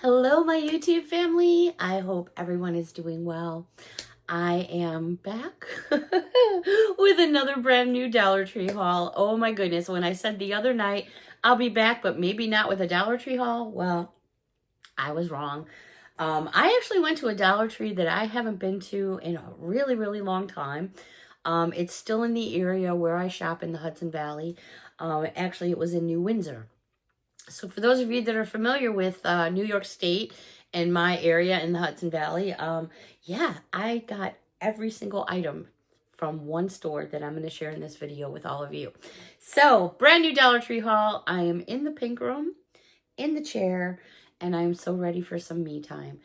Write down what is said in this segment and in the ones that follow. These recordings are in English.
Hello, my YouTube family. I hope everyone is doing well. I am back with another brand new Dollar Tree haul. Oh my goodness, when I said the other night I'll be back, but maybe not with a Dollar Tree haul, well, I was wrong. I actually went to a Dollar Tree that I haven't been to in a really, really long time. It's still in the area where I shop in the Hudson Valley. Actually, it was in New Windsor. So for those of you that are familiar with New York State and my area in the Hudson Valley, yeah, I got every single item from one store that I'm going to share in this video with all of you. So, brand new Dollar Tree haul. I am in the pink room, in the chair, and I'm so ready for some me time.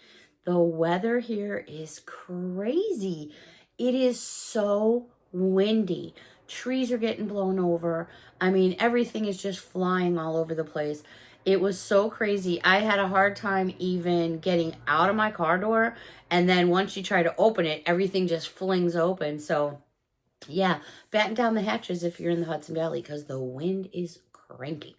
The weather here is crazy. It is so windy. Trees are getting blown over. I mean, everything is just flying all over the place. It was so crazy. I had a hard time even getting out of my car door. And then once you try to open it, everything just flings open. So, yeah, batten down the hatches if you're in the Hudson Valley because the wind is cranky.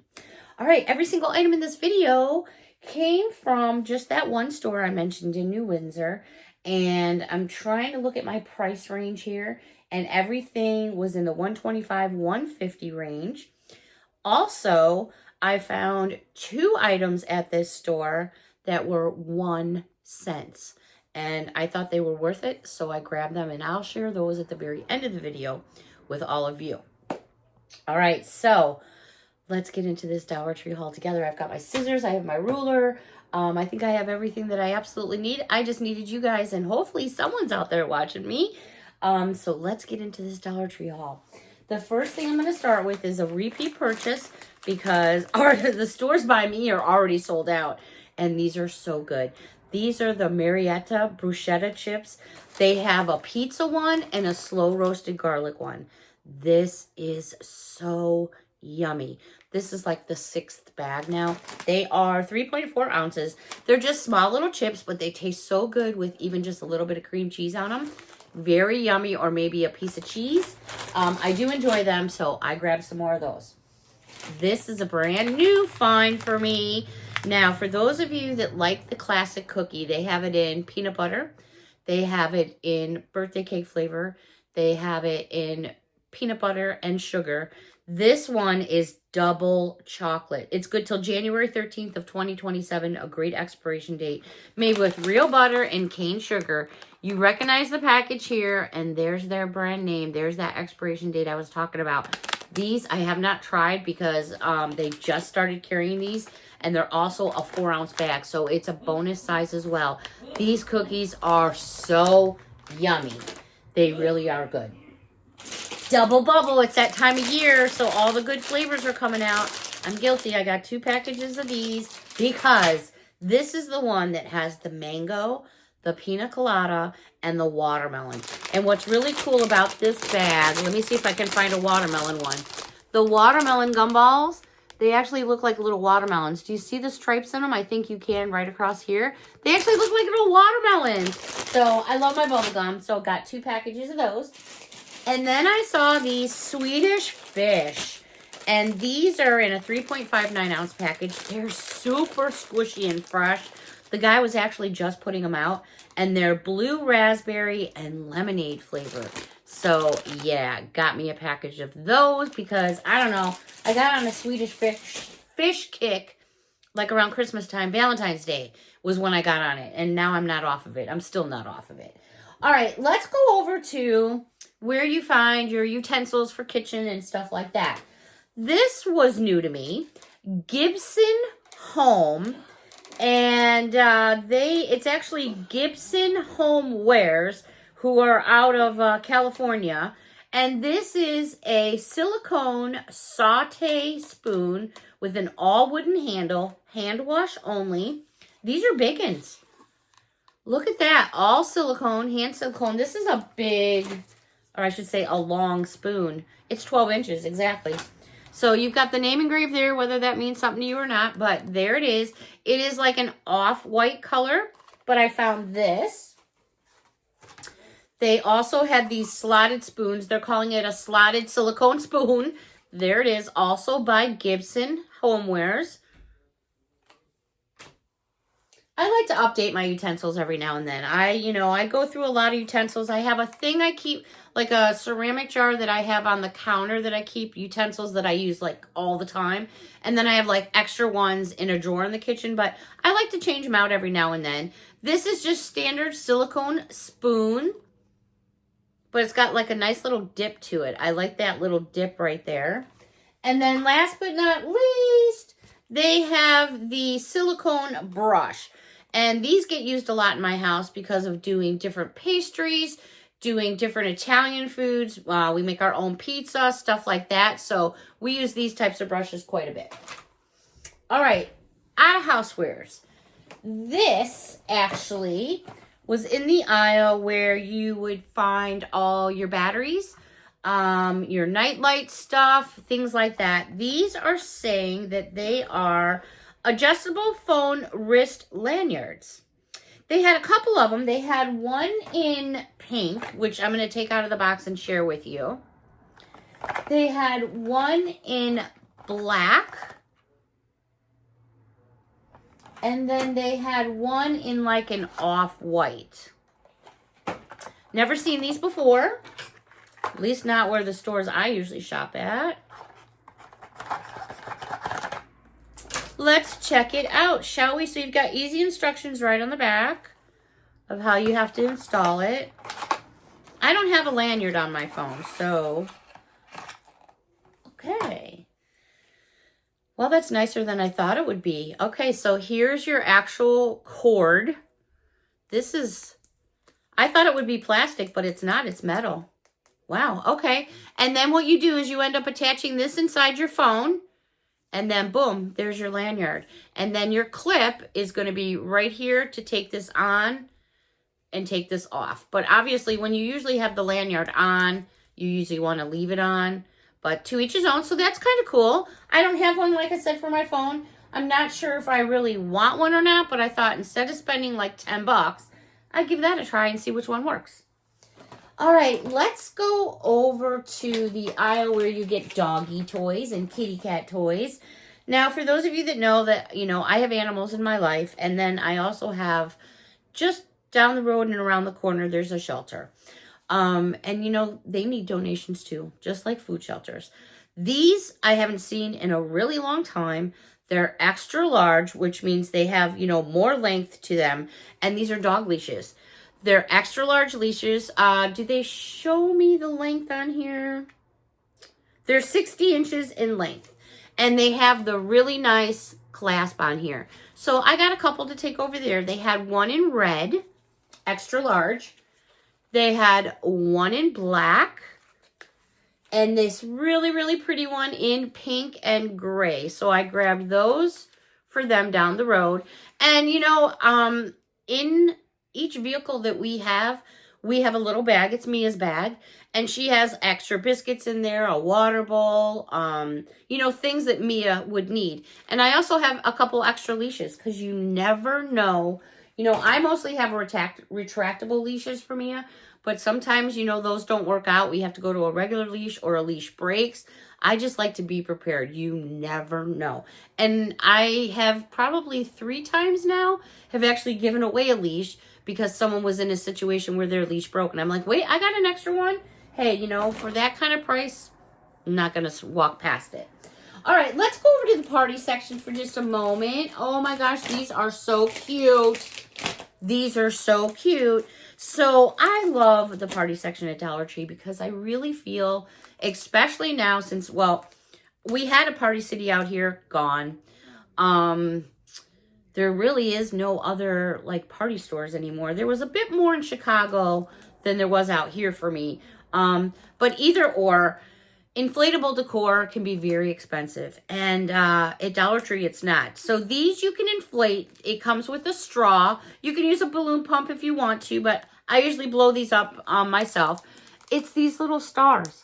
All right, every single item in this video came from just that one store I mentioned in New Windsor. And I'm trying to look at my price range here. And everything was in the $125, $150 range. Also, I found two items at this store that were 1 cent. And I thought they were worth it, so I grabbed them. And I'll share those at the very end of the video with all of you. All right, so let's get into this Dollar Tree haul together. I've got my scissors. I have my ruler. I think I have everything that I absolutely need. I just needed you guys, and hopefully someone's out there watching me. So let's get into this Dollar Tree haul. The first thing I'm going to start with is a repeat purchase because the stores by me are already sold out, and these are so good. These are the Marietta bruschetta chips. They have a pizza one and a slow roasted garlic one. This is so yummy. This is like the 6th bag now. They are 3.4 ounces. They're just small little chips, but they taste so good with even just a little bit of cream cheese on them. Very yummy, or maybe a piece of cheese. I do enjoy them, so I grabbed some more of those. This is a brand new find for me. Now, for those of you that like the classic cookie, they have it in peanut butter. They have it in birthday cake flavor. They have it in peanut butter and sugar. This one is double chocolate. It's good till January 13th of 2027, a great expiration date. Made with real butter and cane sugar. You recognize the package here, and there's their brand name. There's that expiration date I was talking about. These I have not tried because they just started carrying these, and they're also a 4-ounce bag, so it's a bonus size as well. These cookies are so yummy. They really are good. Double bubble, it's that time of year, so all the good flavors are coming out. I'm guilty. I got 2 packages of these because this is the one that has the mango, the pina colada, and the watermelon. And what's really cool about this bag, let me see if I can find a watermelon one. The watermelon gumballs, they actually look like little watermelons. Do you see the stripes in them? I think you can right across here. They actually look like little watermelons. So I love my bubble gum, so got 2 packages of those. And then I saw these Swedish fish. And these are in a 3.59 ounce package. They're super squishy and fresh. The guy was actually just putting them out. And they're blue raspberry and lemonade flavor. So, yeah, got me a package of those because, I don't know, I got on a Swedish fish kick like around Christmas time. Valentine's Day was when I got on it. And now I'm not off of it. I'm still not off of it. All right, let's go over to where you find your utensils for kitchen and stuff like that. This was new to me. Gibson Home. And it's actually Gibson Homewares, who are out of California. And this is a silicone saute spoon with an all wooden handle, hand wash only. These are big ones. Look at that, all silicone, hand silicone. This is a big, or I should say a long spoon. It's 12 inches, exactly. So you've got the name engraved there, whether that means something to you or not, but there it is. It is like an off-white color, but I found this. They also had these slotted spoons. They're calling it a slotted silicone spoon. There it is, also by Gibson Homewares. update my utensils every now and then. I go through a lot of utensils. I have a thing I keep, like a ceramic jar that I have on the counter that I keep utensils that I use like all the time. And then I have like extra ones in a drawer in the kitchen, but I like to change them out every now and then. This is just standard silicone spoon, but it's got like a nice little dip to it. I like that little dip right there. And then last but not least, they have the silicone brush. And these get used a lot in my house because of doing different pastries, doing different Italian foods. We make our own pizza, stuff like that. So we use these types of brushes quite a bit. All right, out of housewares. This actually was in the aisle where you would find all your batteries, your nightlight stuff, things like that. These are saying that they are adjustable phone wrist lanyards. They had a couple of them. They had one in pink, which I'm going to take out of the box and share with you. They had one in black. And then they had one in like an off-white. Never seen these before. At least not where the stores I usually shop at. Let's check it out, shall we? So you've got easy instructions right on the back of how you have to install it. I don't have a lanyard on my phone, so... Okay. Well, that's nicer than I thought it would be. Okay, so here's your actual cord. This is... I thought it would be plastic, but it's not. It's metal. Wow, okay. And then what you do is you end up attaching this inside your phone. And then, boom, there's your lanyard. And then your clip is going to be right here to take this on and take this off. But obviously, when you usually have the lanyard on, you usually want to leave it on. But to each his own, so that's kind of cool. I don't have one, like I said, for my phone. I'm not sure if I really want one or not, but I thought instead of spending like 10 bucks, I'd give that a try and see which one works. All right, let's go over to the aisle where you get doggy toys and kitty cat toys. Now, for those of you that know that, I have animals in my life, and then I also have just down the road and around the corner, there's a shelter. And, they need donations too, just like food shelters. These I haven't seen in a really long time. They're extra large, which means they have, more length to them. And these are dog leashes. They're extra large leashes. Do they show me the length on here? They're 60 inches in length. And they have the really nice clasp on here. So I got a couple to take over there. They had one in red, extra large. They had one in black. And this really, really pretty one in pink and gray. So I grabbed those for them down the road. And, in each vehicle that we have a little bag. It's Mia's bag. And she has extra biscuits in there, a water bowl, things that Mia would need. And I also have a couple extra leashes because you never know. I mostly have retractable leashes for Mia. But sometimes, those don't work out. We have to go to a regular leash or a leash breaks. I just like to be prepared. You never know. And I have probably 3 times now have actually given away a leash because someone was in a situation where their leash broke. And I'm like, wait, I got an extra one. Hey, for that kind of price, I'm not going to walk past it. All right, let's go over to the party section for just a moment. Oh my gosh, these are so cute. These are so cute. So I love the party section at Dollar Tree because I really feel, especially now since, we had a Party City out here, gone. There really is no other party stores anymore. There was a bit more in Chicago than there was out here for me. But either or, inflatable decor can be very expensive. And at Dollar Tree, it's not. So these you can inflate. It comes with a straw. You can use a balloon pump if you want to, but I usually blow these up myself. It's these little stars.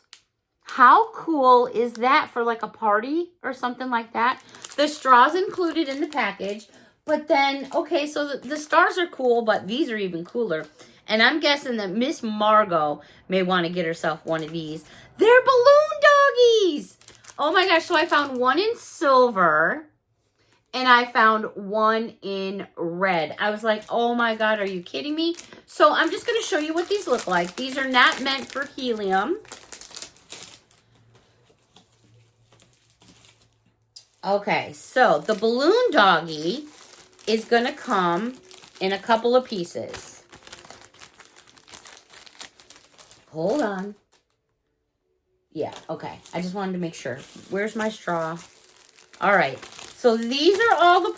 How cool is that for a party or something like that? The straw's included in the package. But then, okay, so the stars are cool, but these are even cooler. And I'm guessing that Miss Margot may want to get herself one of these. They're balloon doggies! Oh my gosh, so I found one in silver and I found one in red. I was like, oh my God, are you kidding me? So I'm just going to show you what these look like. These are not meant for helium. Okay, so the balloon doggy is going to come in a couple of pieces. Hold on. Yeah, okay. I just wanted to make sure. Where's my straw? All right. So these are all the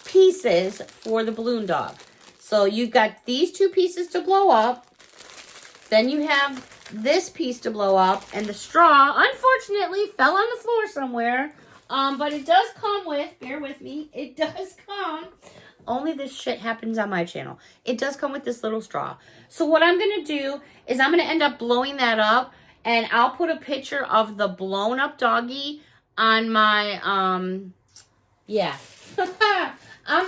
pieces for the balloon dog. So you've got these two pieces to blow up. Then you have this piece to blow up. And the straw, unfortunately, fell on the floor somewhere. But it does come with, bear with me, it does come. Only this shit happens on my channel. It does come with this little straw. So what I'm going to do is I'm going to end up blowing that up. And I'll put a picture of the blown up doggy on my, on the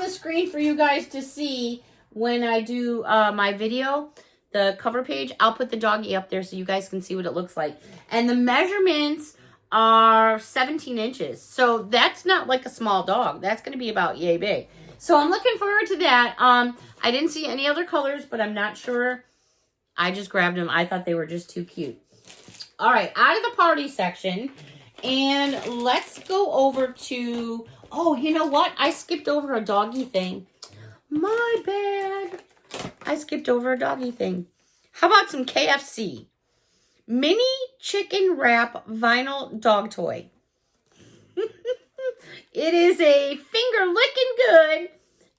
screen for you guys to see when I do my video, the cover page. I'll put the doggy up there so you guys can see what it looks like. And the measurements are 17 inches. So that's not like a small dog. That's going to be about yay big. So I'm looking forward to that. I didn't see any other colors, but I'm not sure. I just grabbed them. I thought they were just too cute. All right, out of the party section, and let's go over to, oh, you know what? I skipped over a doggy thing. My bad. I skipped over a doggy thing. How about some KFC? Mini chicken wrap vinyl dog toy. It is a finger licking good,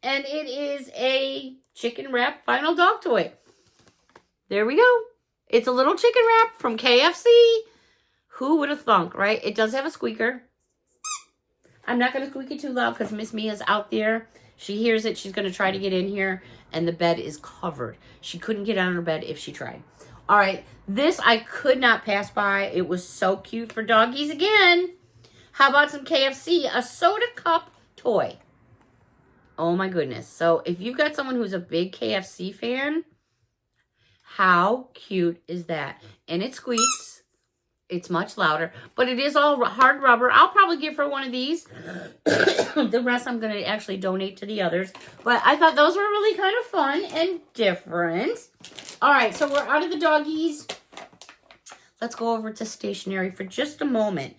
and it is a chicken wrap vinyl dog toy. There we go. It's a little chicken wrap from KFC. Who would have thunk, right? It does have a squeaker. I'm not going to squeak it too loud because Miss Mia's out there. She hears it. She's going to try to get in here, and the bed is covered. She couldn't get on her bed if she tried. All right. This I could not pass by. It was so cute for doggies again. How about some KFC? A soda cup toy. Oh, my goodness. So if you've got someone who's a big KFC fan, how cute is that? And it squeaks. It's much louder, but it is all hard rubber. I'll probably give her one of these. The rest I'm going to actually donate to the others. But I thought those were really kind of fun and different. All right, so we're out of the doggies. Let's go over to stationery for just a moment.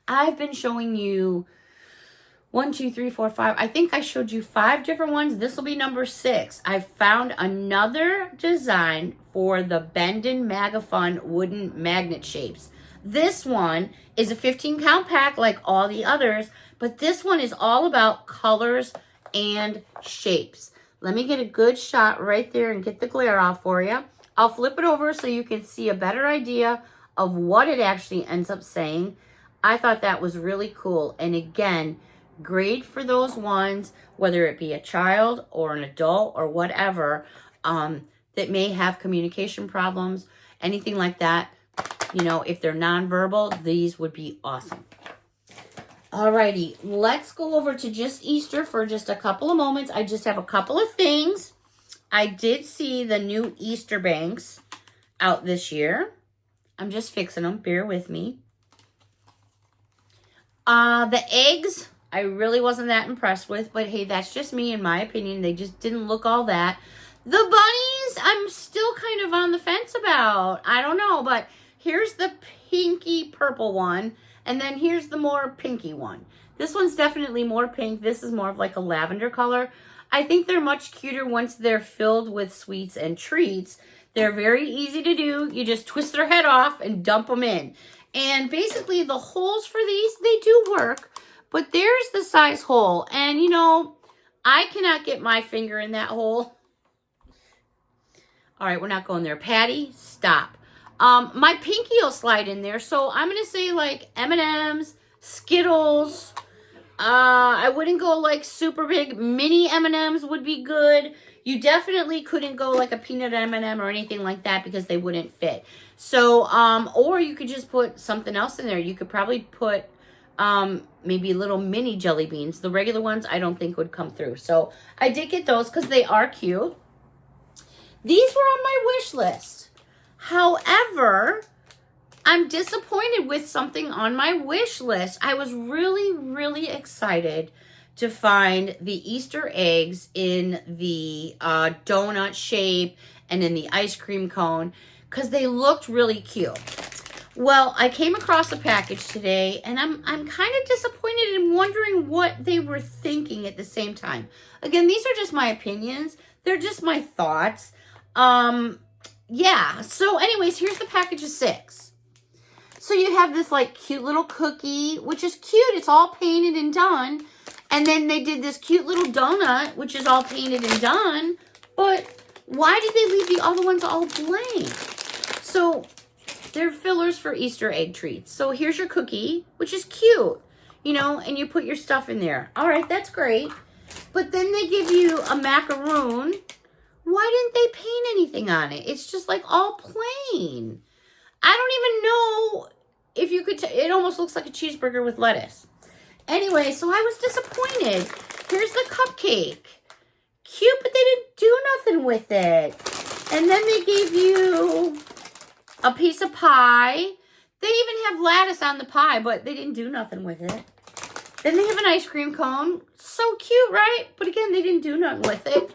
I've been showing you 1, 2, 3, 4, 5. I think I showed you 5 different ones. This will be number 6. I found another design for the Bendin MagaFun wooden magnet shapes. This one is a 15-count pack like all the others, but this one is all about colors and shapes. Let me get a good shot right there and get the glare off for you. I'll flip it over so you can see a better idea of what it actually ends up saying. I thought that was really cool. And again, great for those ones, whether it be a child or an adult or whatever, that may have communication problems, anything like that. You know, if they're nonverbal, these would be awesome. Alrighty, let's go over to just Easter for just a couple of moments. I just have a couple of things. I did see the new Easter banks out this year. I'm just fixing them. Bear with me. The eggs, I really wasn't that impressed with, but hey, that's just me in my opinion. They just didn't look all that. The bunnies, I'm still kind of on the fence about. I don't know, but here's the pinky purple one, and then here's the more pinky one. This one's definitely more pink. This is more of like a lavender color. I think they're much cuter once they're filled with sweets and treats. They're very easy to do. You just twist their head off and dump them in. And basically the holes for these, they do work, but there's the size hole. And you know, I cannot get my finger in that hole. All right, we're not going there. Patty, stop. My pinky will slide in there. So I'm going to say like M&Ms, Skittles. I wouldn't go like super big. Mini M&Ms would be good. You definitely couldn't go like a peanut M&M or anything like that because they wouldn't fit. So, or you could just put something else in there. You could probably put maybe little mini jelly beans. The regular ones I don't think would come through. So I did get those because they are cute. These were on my wish list. However, I'm disappointed with something on my wish list. I was really, really excited to find the Easter eggs in the donut shape and in the ice cream cone because they looked really cute. Well, I came across a package today, and I'm kind of disappointed and wondering what they were thinking at the same time. Again, these are just my opinions. They're just my thoughts. Yeah. So anyways, here's the package of 6. So you have this like cute little cookie, which is cute. It's all painted and done. And then they did this cute little donut, which is all painted and done. But why did they leave the other ones all blank? So they're fillers for Easter egg treats. So here's your cookie, which is cute, you know, and you put your stuff in there. All right, that's great. But then they give you a macaroon. Why didn't they paint anything on it? It's just like all plain. I don't even know if you could, it almost looks like a cheeseburger with lettuce. Anyway, so I was disappointed. Here's the cupcake. Cute, but they didn't do nothing with it. And then they gave you a piece of pie. They even have lettuce on the pie, but they didn't do nothing with it. Then they have an ice cream cone. So cute, right? But again, they didn't do nothing with it.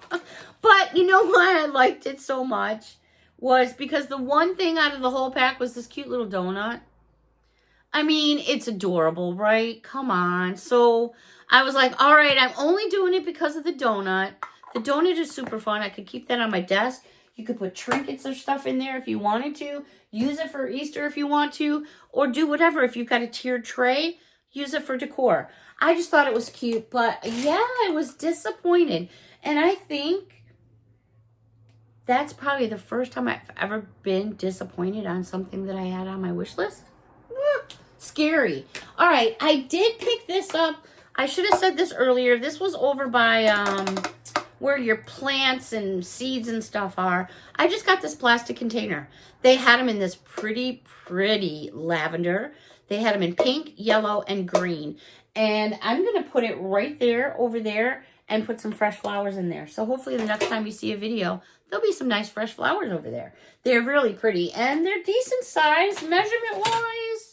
But you know why I liked it so much? Was because the one thing out of the whole pack was this cute little donut. I mean, it's adorable, right? Come on. So I was like, all right, I'm only doing it because of the donut. The donut is super fun. I could keep that on my desk. You could put trinkets or stuff in there if you wanted to. Use it for Easter if you want to. Or do whatever. If you've got a tiered tray, use it for decor. I just thought it was cute. But yeah, I was disappointed. And I think that's probably the first time I've ever been disappointed on something that I had on my wish list. Scary. All right, I did pick this up. I should have said this earlier. This was over by where your plants and seeds and stuff are. I just got this plastic container. They had them in this pretty lavender. They had them in pink, yellow, and green. And I'm going to put it right there, over there, and put some fresh flowers in there. So hopefully the next time you see a video, there'll be some nice fresh flowers over there. They're really pretty. And they're decent size, measurement-wise.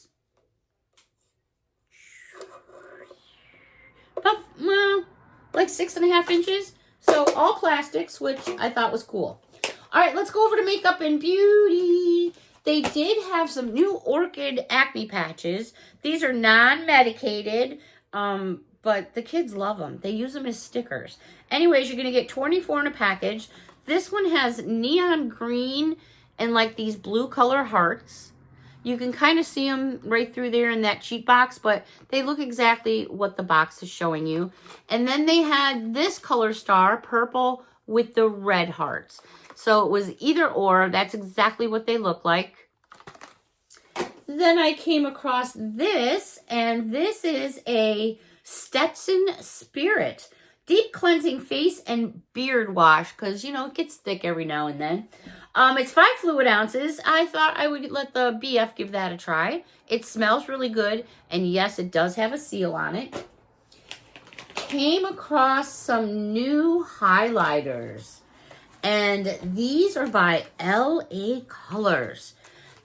Well, like 6.5 inches. So all plastics, which I thought was cool. All right, let's go over to Makeup and Beauty. They did have some new Orchid acne patches. These are non-medicated, but the kids love them. They use them as stickers. Anyways, you're going to get 24 in a package. This one has neon green and like these blue color hearts. You can kind of see them right through there in that cheat box, but they look exactly what the box is showing you. And then they had this color star, purple, with the red hearts. So it was either or. That's exactly what they look like. Then I came across this, and this is a Stetson Spirit Deep Cleansing Face and Beard Wash, because, you know, it gets thick every now and then. It's 5 fluid ounces. I thought I would let the BF give that a try. It smells really good, and yes, it does have a seal on it. Came across some new highlighters, and these are by LA Colors.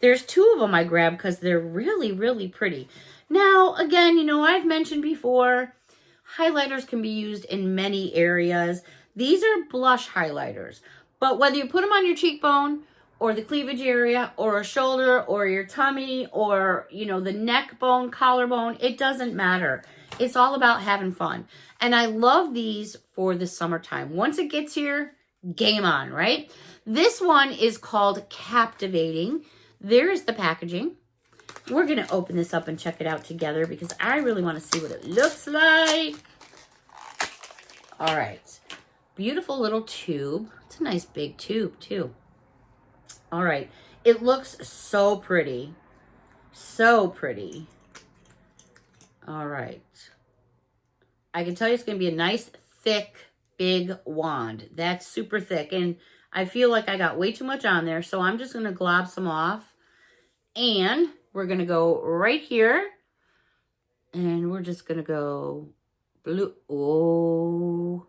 There's 2 of them I grabbed because they're really pretty. Now, again, you know, I've mentioned before, highlighters can be used in many areas. These are blush highlighters. But whether you put them on your cheekbone or the cleavage area or a shoulder or your tummy or, you know, the neck bone, collarbone, it doesn't matter. It's all about having fun. And I love these for the summertime. Once it gets here, game on, right? This one is called Captivating. There's the packaging. We're going to open this up and check it out together because I really want to see what it looks like. All right. Beautiful little tube. It's a nice big tube, too. All right. It looks so pretty. So pretty. All right. I can tell you it's going to be a nice, thick, big wand. That's super thick. And I feel like I got way too much on there. So I'm just going to glob some off. And we're going to go right here. And we're just going to go blue. Oh,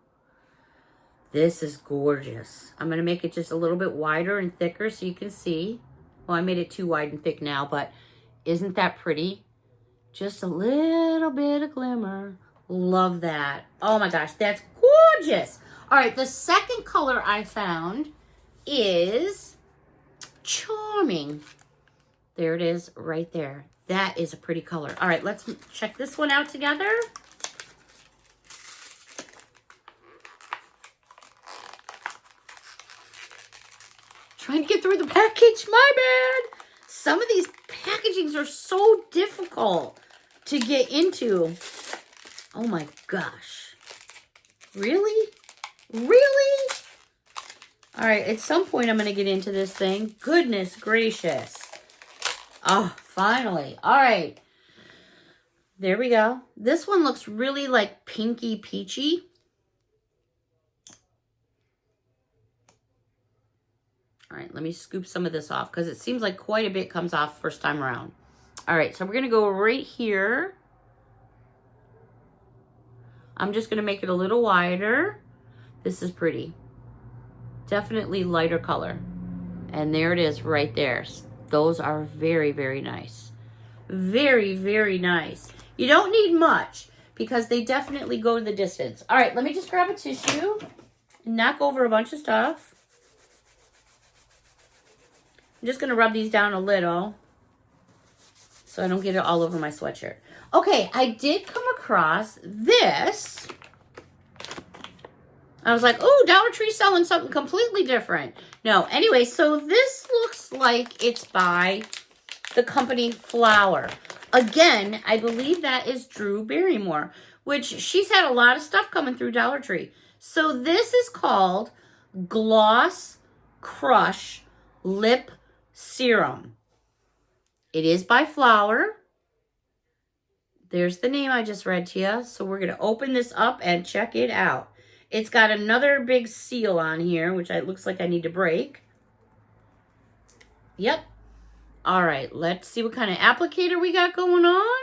this is gorgeous. I'm going to make it just a little bit wider and thicker so you can see. Well, I made it too wide and thick now, but isn't that pretty? Just a little bit of glimmer. Love that. Oh my gosh, that's gorgeous. All right, the second color I found is Charming. There it is right there. That is a pretty color. All right, let's check this one out together. Trying to get through the package, my bad. Some of these packagings are so difficult to get into. Oh my gosh. Really? Really? All right, at some point I'm going to get into this thing. Goodness gracious. Oh, finally. All right. There we go. This one looks really like pinky peachy. All right, let me scoop some of this off because it seems like quite a bit comes off first time around. All right, so we're going to go right here. I'm just going to make it a little wider. This is pretty. Definitely lighter color. And there it is right there. Those are very, very nice. Very, very nice. You don't need much because they definitely go the distance. All right, let me just grab a tissue and knock over a bunch of stuff. I'm just going to rub these down a little so I don't get it all over my sweatshirt. Okay, I did come across this. I was like, oh, Dollar Tree selling something completely different. No, anyway, so this looks like it's by the company Flower. Again, I believe that is Drew Barrymore, which she's had a lot of stuff coming through Dollar Tree. So this is called Gloss Crush Lip Serum. It is by Flower. There's the name I just read to you. So we're going to open this up and check it out. It's got another big seal on here, which it looks like I need to break. Yep. All right, let's see what kind of applicator we got going on.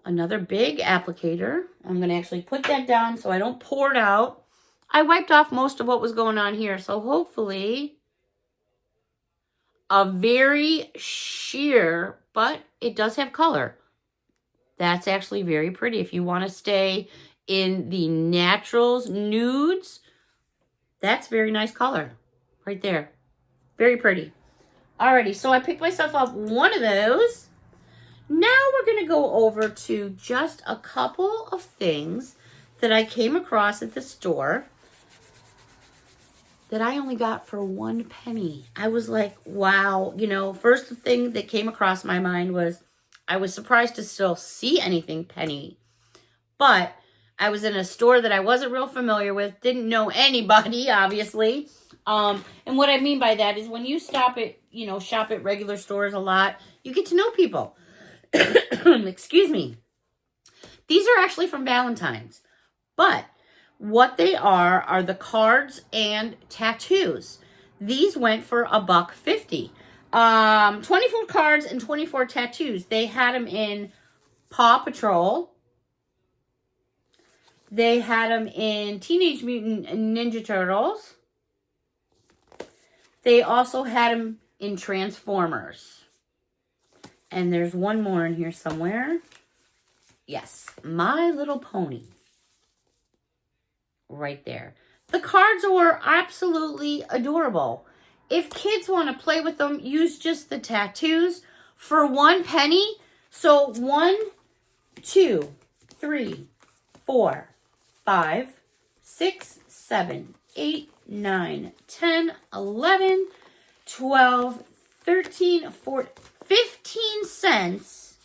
Another big applicator. I'm going to actually put that down so I don't pour it out. I wiped off most of what was going on here, so hopefully a very sheer, but it does have color. That's actually very pretty. If you want to stay in the naturals, nudes, that's very nice color right there. Very pretty. Alrighty, so I picked myself up one of those. Now we're going to go over to just a couple of things that I came across at the store that I only got for 1 penny. I was like, wow. You know, first thing that came across my mind was I was surprised to still see anything penny. But I was in a store that I wasn't real familiar with, didn't know anybody, obviously. And what I mean by that is when you shop at regular stores a lot, you get to know people. Excuse me. These are actually from Valentine's, but what they are the cards and tattoos. These went for $1.50. 24 cards and 24 tattoos. They had them in Paw Patrol. They had them in Teenage Mutant Ninja Turtles. They also had them in Transformers. And there's one more in here somewhere. Yes, My Little Pony. Right there. The cards are absolutely adorable. If kids want to play with them, use just the tattoos for 1 penny. So 1, 2, 3, 4, 5, 6, 7, 8, 9, 10, 11, 12, 13, 14, 15 cents.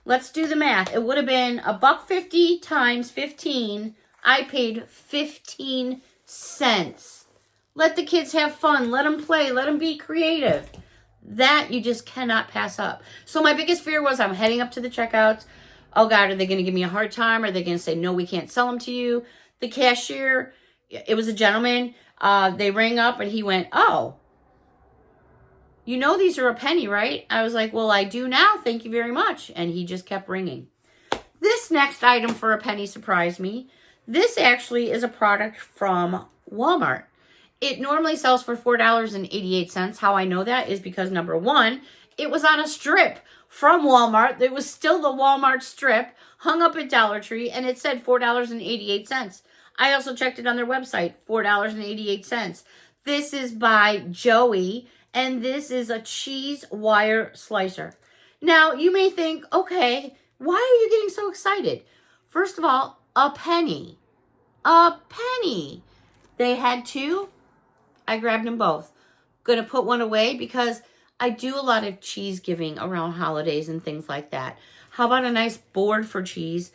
Let's do the math. It would have been $1.50 times 15. I paid 15 cents. Let the kids have fun. Let them play. Let them be creative. That you just cannot pass up. So my biggest fear was I'm heading up to the checkouts. Oh God, are they going to give me a hard time? Are they going to say, no, we can't sell them to you? The cashier, it was a gentleman. They rang up and he went, oh, you know these are a penny, right? I was like, well, I do now. Thank you very much. And he just kept ringing. This next item for a penny surprised me. This actually is a product from Walmart. It normally sells for $4.88. How I know that is because, number one, it was on a strip from Walmart. It was still the Walmart strip hung up at Dollar Tree, and it said $4.88. I also checked it on their website, $4.88. This is by Joey, and this is a cheese wire slicer. Now, you may think, okay, why are you getting so excited? First of all, a penny. A penny. They had two. I grabbed them both. Gonna put one away because I do a lot of cheese giving around holidays and things like that. How about a nice board for cheese,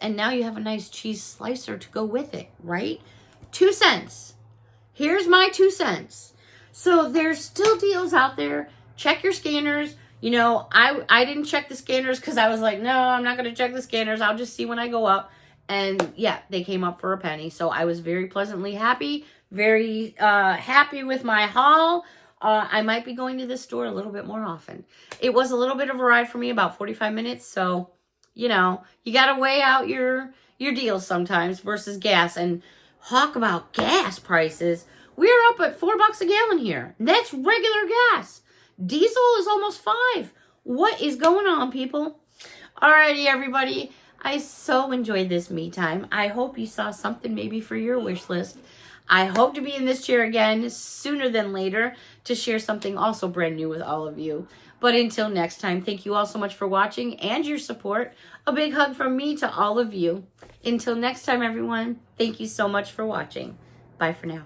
and now you have a nice cheese slicer to go with it, right? 2 cents. Here's my 2 cents. So there's still deals out there. Check your scanners. You know, I didn't check the scanners because I was like, no, I'm not going to check the scanners. I'll just see when I go up. And yeah, they came up for a penny. So I was very pleasantly happy, very happy with my haul. I might be going to this store a little bit more often. It was a little bit of a ride for me, about 45 minutes. So, you know, you got to weigh out your deals sometimes versus gas. And talk about gas prices. We're up at $4 a gallon here. That's regular gas. Diesel is almost $5. What is going on, people? Alrighty, everybody. I so enjoyed this me time. I hope you saw something maybe for your wish list. I hope to be in this chair again sooner than later to share something also brand new with all of you. But until next time, thank you all so much for watching and your support. A big hug from me to all of you. Until next time, everyone, thank you so much for watching. Bye for now.